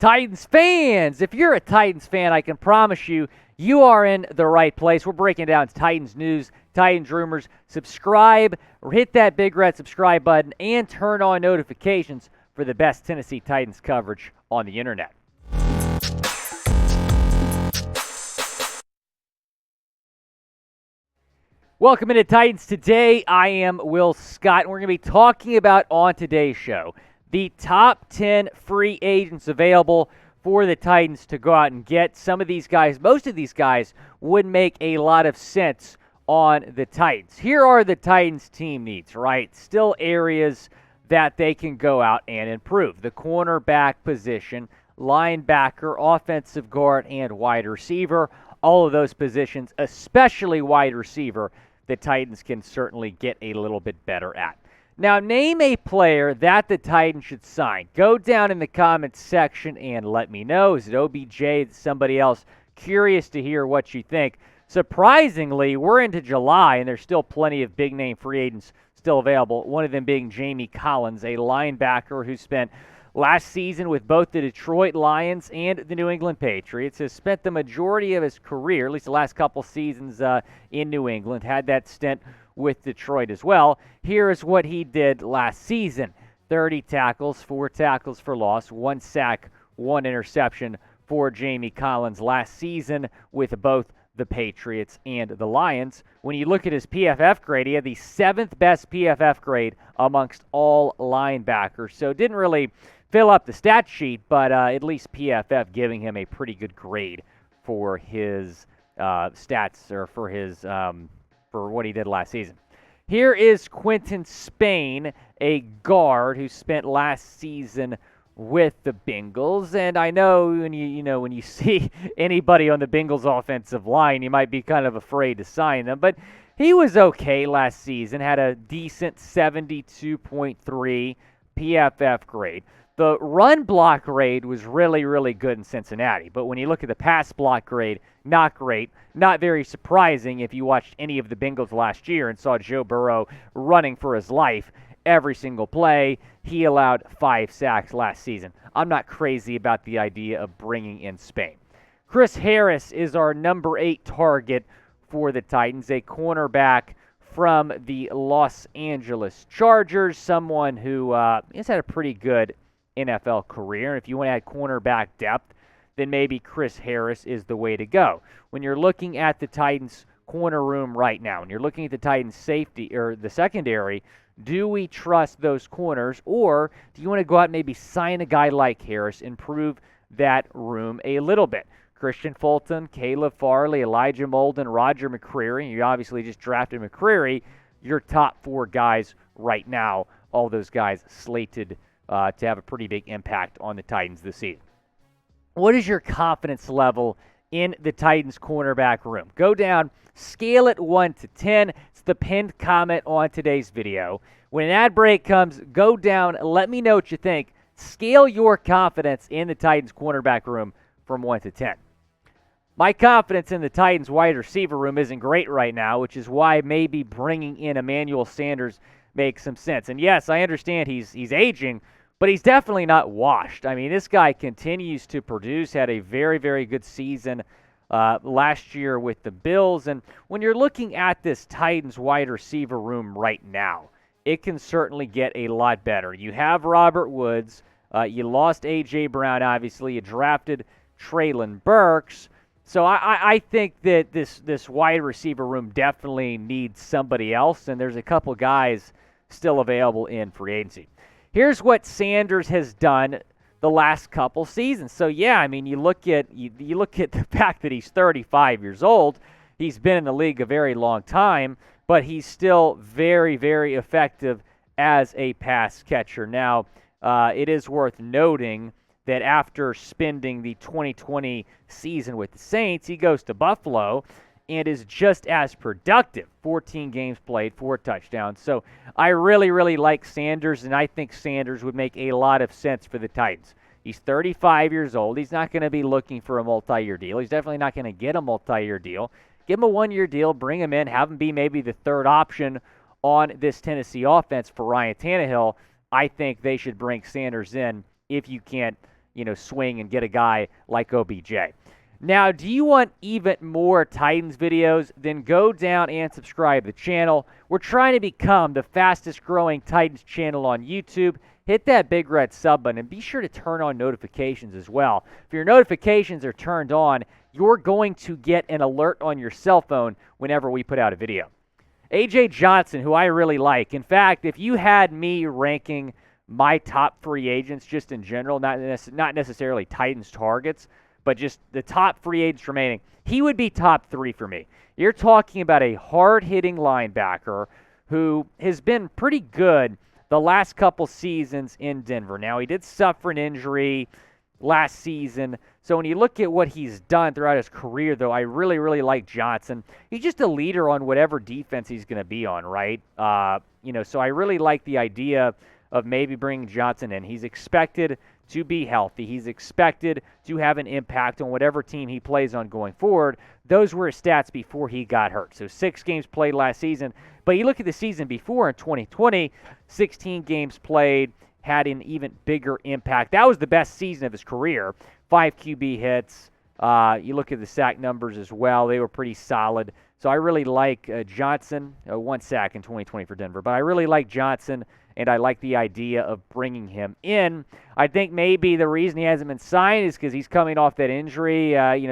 Titans fans, if you're a Titans fan, I can promise you, you are in the right place. We're breaking down Titans news, Titans rumors. Subscribe, or hit that big red subscribe button, and turn on notifications for the best Tennessee Titans coverage on the internet. Welcome into Titans Today. I am Will Scott, and we're going to be talking about on today's show the top 10 free agents available for the Titans to go out and get. Some of these guys, most of these guys, would make a lot of sense on the Titans. Here are the Titans' team needs, right? Still areas that they can go out and improve. The cornerback position, linebacker, offensive guard, and wide receiver. All of those positions, especially wide receiver, the Titans can certainly get a little bit better at. Now, name a player that the Titans should sign. Go down in the comments section and let me know. Is it OBJ? Is it somebody else? Curious to hear what you think. Surprisingly, we're into July, and there's still plenty of big-name free agents still available, one of them being Jamie Collins, a linebacker who spent last season with both the Detroit Lions and the New England Patriots, has spent the majority of his career, at least the last couple seasons in New England, had that stint with Detroit as well. Here is what he did last season. 30 tackles, 4 tackles for loss, 1 sack, 1 interception for Jamie Collins last season with both the Patriots and the Lions. When you look at his PFF grade, he had the 7th best PFF grade amongst all linebackers. So didn't really fill up the stat sheet, but at least PFF giving him a pretty good grade for his stats, or for his for what he did last season. Here is Quinton Spain, a guard who spent last season with the Bengals, and I know when you see anybody on the Bengals offensive line, you might be kind of afraid to sign them, but he was okay last season, had a decent 72.3 PFF grade. The run block grade was really, really good in Cincinnati, but when you look at the pass block grade, not great. Not very surprising if you watched any of the Bengals last year and saw Joe Burrow running for his life every single play. He allowed 5 sacks last season. I'm not crazy about the idea of bringing in Spain. Chris Harris is our number 8 target for the Titans, a cornerback from the Los Angeles Chargers, someone who has had a pretty good NFL career. If you want to add cornerback depth, then maybe Chris Harris is the way to go. When you're looking at the Titans corner room right now, and you're looking at the Titans safety or the secondary, do we trust those corners, or do you want to go out and maybe sign a guy like Harris, improve that room a little bit? Christian Fulton, Caleb Farley, Elijah Molden, Roger McCreary. You obviously just drafted McCreary. Your top 4 guys right now, all those guys slated to have a pretty big impact on the Titans this season. What is your confidence level in the Titans cornerback room? Go down, scale it 1 to 10. It's the pinned comment on today's video. When an ad break comes, go down, let me know what you think. Scale your confidence in the Titans cornerback room from 1 to 10. My confidence in the Titans wide receiver room isn't great right now, which is why maybe bringing in Emmanuel Sanders makes some sense. And yes, I understand he's aging, but he's definitely not washed. I mean, this guy continues to produce, had a very, very good season last year with the Bills. And when you're looking at this Titans wide receiver room right now, it can certainly get a lot better. You have Robert Woods. You lost A.J. Brown, obviously. You drafted Treylon Burks. So I think that this wide receiver room definitely needs somebody else, and there's a couple guys still available in free agency. Here's what Sanders has done the last couple seasons. So yeah, I mean, you look at the fact that he's 35 years old. He's been in the league a very long time, but he's still very, very effective as a pass catcher. Now, it is worth noting that after spending the 2020 season with the Saints, he goes to Buffalo and is just as productive. 14 games played, 4 touchdowns. So I really, really like Sanders, and I think Sanders would make a lot of sense for the Titans. He's 35 years old. He's not going to be looking for a multi-year deal. He's definitely not going to get a multi-year deal. Give him a 1-year deal, bring him in, have him be maybe the 3rd option on this Tennessee offense for Ryan Tannehill. I think they should bring Sanders in if you can't swing and get a guy like OBJ. Now, do you want even more Titans videos? Then go down and subscribe to the channel. We're trying to become the fastest growing Titans channel on YouTube. Hit that big red sub button and be sure to turn on notifications as well. If your notifications are turned on, you're going to get an alert on your cell phone whenever we put out a video. A.J. Johnson, who I really like. In fact, if you had me ranking my top free agents just in general, not necessarily Titans targets, but just the top free agents remaining, he would be top 3 for me. You're talking about a hard-hitting linebacker who has been pretty good the last couple seasons in Denver. Now, he did suffer an injury last season, so when you look at what he's done throughout his career, though, I really, really like Johnson. He's just a leader on whatever defense he's going to be on, right? So I really like the idea of maybe bringing Johnson in. He's expected to be healthy. He's expected to have an impact on whatever team he plays on going forward. Those were his stats before he got hurt. So 6 games played last season. But you look at the season before in 2020, 16 games played, had an even bigger impact. That was the best season of his career. 5 QB hits. You look at the sack numbers as well. They were pretty solid. So I really like Johnson. 1 sack in 2020 for Denver. But I really like Johnson, and I like the idea of bringing him in. I think maybe the reason he hasn't been signed is because he's coming off that injury.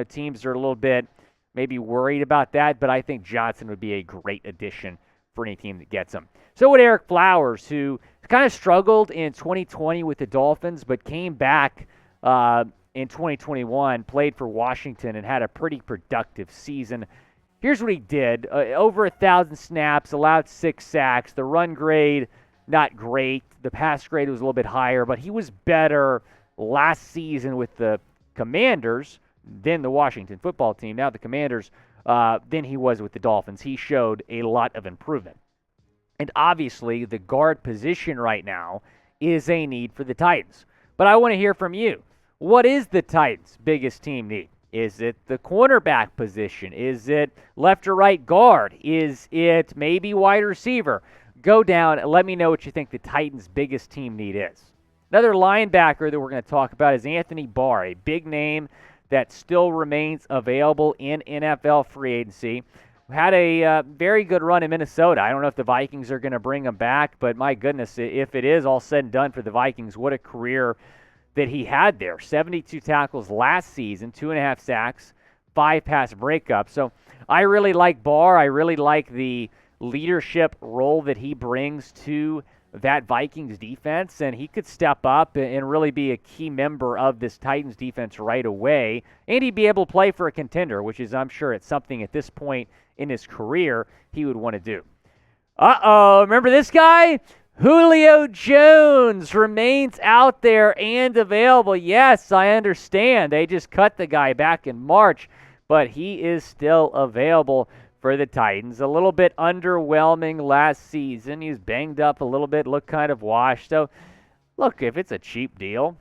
Teams are a little bit maybe worried about that, but I think Johnson would be a great addition for any team that gets him. So would Ereck Flowers, who kind of struggled in 2020 with the Dolphins, but came back in 2021, played for Washington, and had a pretty productive season. Here's what he did. Over 1,000 snaps, allowed 6 sacks. The run grade, not great. The pass grade was a little bit higher, but he was better last season with the Commanders than the Washington football team. Now the Commanders, than he was with the Dolphins. He showed a lot of improvement. And obviously, the guard position right now is a need for the Titans. But I want to hear from you. What is the Titans' biggest team need? Is it the cornerback position? Is it left or right guard? Is it maybe wide receiver? Go down and let me know what you think the Titans' biggest team need is. Another linebacker that we're going to talk about is Anthony Barr, a big name that still remains available in NFL free agency. Had a very good run in Minnesota. I don't know if the Vikings are going to bring him back, but my goodness, if it is all said and done for the Vikings, what a career that he had there. 72 tackles last season, 2.5 sacks, 5 pass breakups. So I really like Barr. I really like the leadership role that he brings to that Vikings defense, and he could step up and really be a key member of this Titans defense right away, and he'd be able to play for a contender, which is, I'm sure, it's something at this point in his career he would want to do. Remember this guy? Julio Jones remains out there and available. Yes, I understand. They just cut the guy back in March, but he is still available for the Titans. A little bit underwhelming last season. He's banged up a little bit, looked kind of washed. So, look, if it's a cheap deal,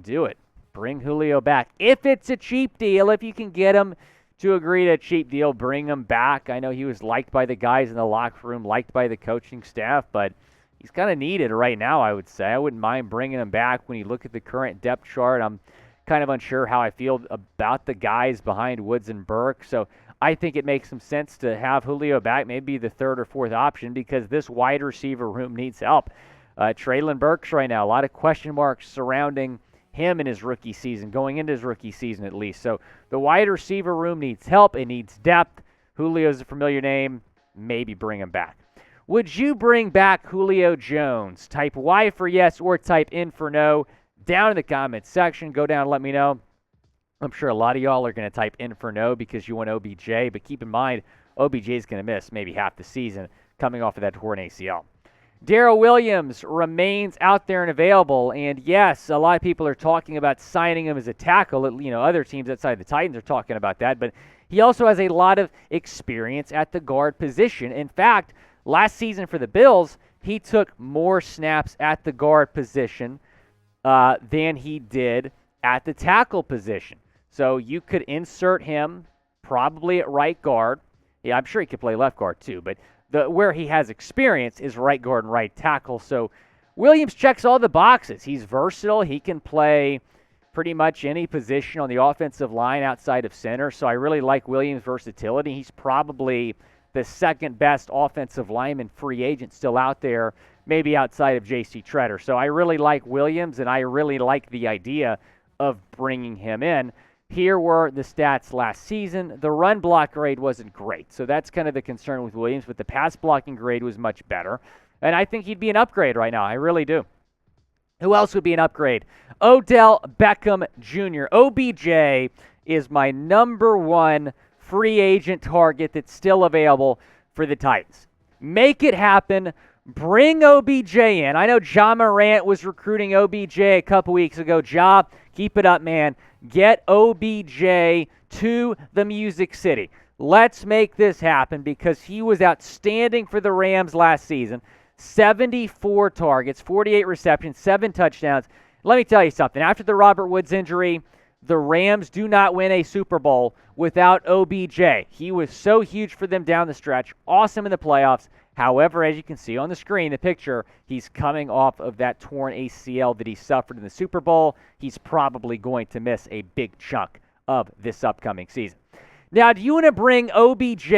do it. Bring Julio back. If it's a cheap deal, if you can get him to agree to a cheap deal, bring him back. I know he was liked by the guys in the locker room, liked by the coaching staff, but he's kind of needed right now, I would say. I wouldn't mind bringing him back. When you look at the current depth chart, I'm kind of unsure how I feel about the guys behind Woods and Burke. So I think it makes some sense to have Julio back, maybe the 3rd or 4th option, because this wide receiver room needs help. Treylon Burks right now, a lot of question marks surrounding him in his rookie season, going into his rookie season at least. So the wide receiver room needs help. It needs depth. Julio's a familiar name. Maybe bring him back. Would you bring back Julio Jones? Type Y for yes or type in for no down in the comments section. Go down and let me know. I'm sure a lot of y'all are going to type in for no because you want OBJ, but keep in mind, OBJ is going to miss maybe half the season coming off of that torn ACL. Daryl Williams remains out there and available, and yes, a lot of people are talking about signing him as a tackle. Other teams outside the Titans are talking about that, but he also has a lot of experience at the guard position. In fact, last season for the Bills, he took more snaps at the guard position than he did at the tackle position. So you could insert him probably at right guard. Yeah, I'm sure he could play left guard too, but where he has experience is right guard and right tackle. So Williams checks all the boxes. He's versatile. He can play pretty much any position on the offensive line outside of center. So I really like Williams' versatility. He's probably the second best offensive lineman free agent still out there, maybe outside of J.C. Tretter. So I really like Williams, and I really like the idea of bringing him in. Here were the stats last season. The run block grade wasn't great, so that's kind of the concern with Williams, but the pass blocking grade was much better. And I think he'd be an upgrade right now. I really do. Who else would be an upgrade? Odell Beckham Jr. OBJ is my number one free agent target that's still available for the Titans. Make it happen. Bring OBJ in. I know Ja Morant was recruiting OBJ a couple weeks ago. Ja, keep it up, man. Get OBJ to the Music City. Let's make this happen because he was outstanding for the Rams last season. 74 targets, 48 receptions, 7 touchdowns. Let me tell you something. After the Robert Woods injury, the Rams do not win a Super Bowl without OBJ. He was so huge for them down the stretch, awesome in the playoffs. However, as you can see on the screen, the picture, he's coming off of that torn ACL that he suffered in the Super Bowl. He's probably going to miss a big chunk of this upcoming season. Now, do you want to bring OBJ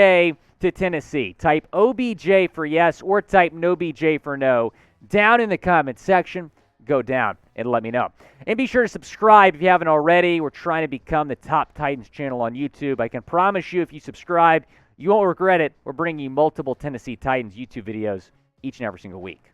to Tennessee? Type OBJ for yes or type no BJ for no down in the comments section. Go down and let me know. And be sure to subscribe if you haven't already. We're trying to become the top Titans channel on YouTube. I can promise you if you subscribe, you won't regret it. We're bringing you multiple Tennessee Titans YouTube videos each and every single week.